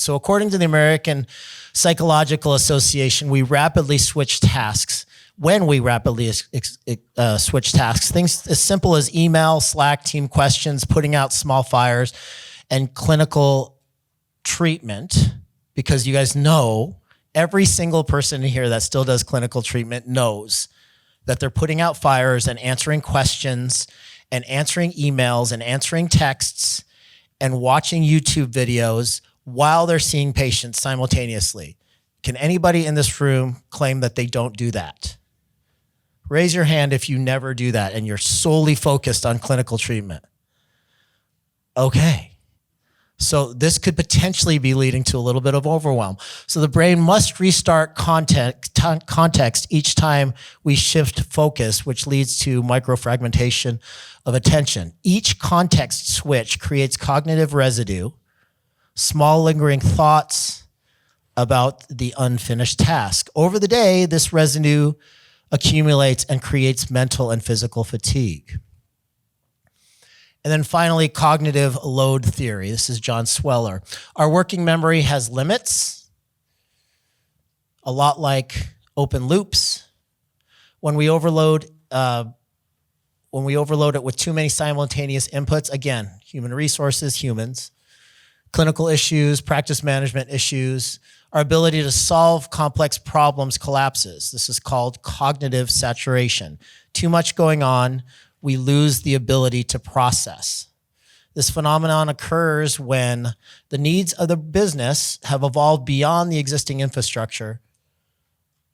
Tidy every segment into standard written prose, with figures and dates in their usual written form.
So according to the American Psychological Association, we rapidly switch tasks. When we rapidly switch tasks, things as simple as email, Slack, team questions, putting out small fires, and clinical treatment, because you guys know, every single person in here that still does clinical treatment knows that they're putting out fires and answering questions and answering emails and answering texts and watching YouTube videos while they're seeing patients simultaneously. Can anybody in this room claim that they don't do that? Raise your hand if you never do that and you're solely focused on clinical treatment. Okay. So this could potentially be leading to a little bit of overwhelm. So the brain must restart context each time we shift focus, which leads to microfragmentation of attention. Each context switch creates cognitive residue, small lingering thoughts about the unfinished task. Over the day, this residue accumulates and creates mental and physical fatigue. And then finally, cognitive load theory. This is John Sweller. Our working memory has limits, a lot like open loops. When we overload it with too many simultaneous inputs, again, human resources, humans, clinical issues, practice management issues, our ability to solve complex problems collapses. This is called cognitive saturation. Too much going on, we lose the ability to process. This phenomenon occurs when the needs of the business have evolved beyond the existing infrastructure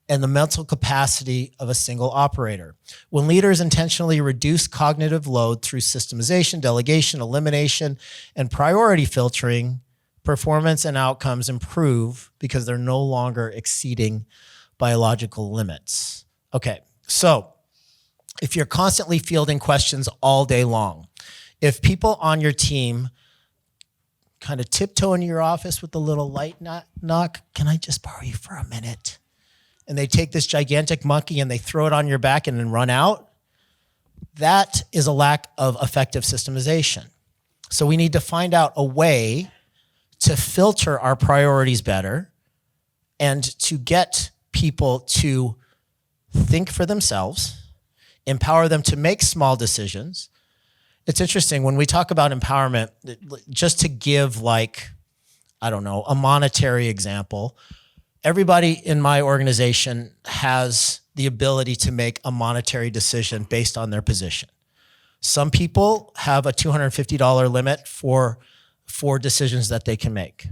and the mental capacity of a single operator. When leaders intentionally reduce cognitive load through systemization, delegation, elimination, and priority filtering, performance and outcomes improve because they're no longer exceeding biological limits. Okay, so if you're constantly fielding questions all day long, if people on your team kind of tiptoe into your office with a little light knock, can I just borrow you for a minute? And they take this gigantic monkey and they throw it on your back and then run out, that is a lack of effective systemization. So we need to find out a way to filter our priorities better and to get people to think for themselves, empower them to make small decisions. It's interesting, when we talk about empowerment, just to give a monetary example, everybody in my organization has the ability to make a monetary decision based on their position. Some people have a $250 limit for decisions that they can make.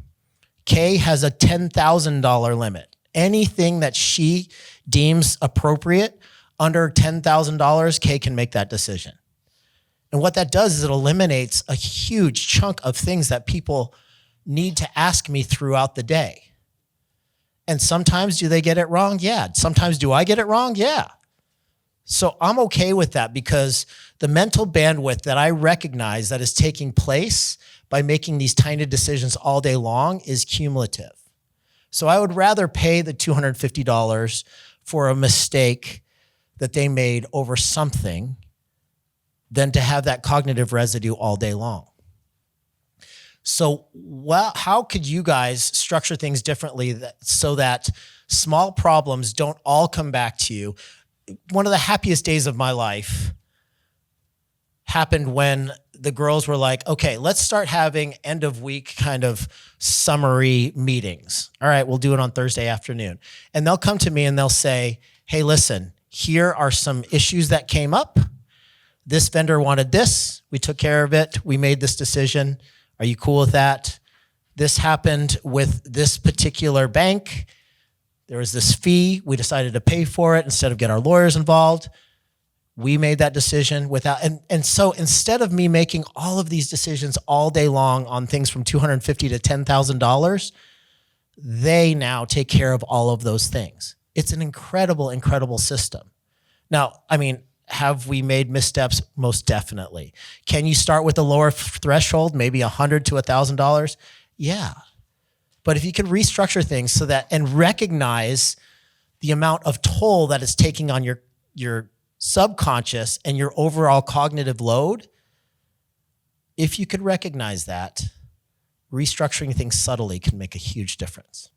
Kay has a $10,000 limit. Anything that she deems appropriate under $10,000, Kay can make that decision. And what that does is it eliminates a huge chunk of things that people need to ask me throughout the day. And sometimes do they get it wrong? Yeah. Sometimes do I get it wrong? Yeah. So I'm okay with that because the mental bandwidth that I recognize that is taking place by making these tiny decisions all day long is cumulative. So I would rather pay the $250 for a mistake that they made over something than to have that cognitive residue all day long. So how could you guys structure things differently so that small problems don't all come back to you? One of the happiest days of my life happened when the girls were like, okay, let's start having end of week kind of summary meetings. All right, we'll do it on Thursday afternoon. And they'll come to me and they'll say, hey, listen, here are some issues that came up. This vendor wanted this. We took care of it. We made this decision. Are you cool with that? This happened with this particular bank. There was this fee. We decided to pay for it instead of get our lawyers involved. We made that decision without, and so instead of me making all of these decisions all day long on things from $250 to $10,000, they now take care of all of those things. It's an incredible, incredible system. Now, I mean, have we made missteps? Most definitely. Can you start with a lower threshold, maybe $100 to $1,000? Yeah. But if you can restructure things so that, and recognize the amount of toll that it's taking on your subconscious and your overall cognitive load, if you could recognize that, restructuring things subtly can make a huge difference.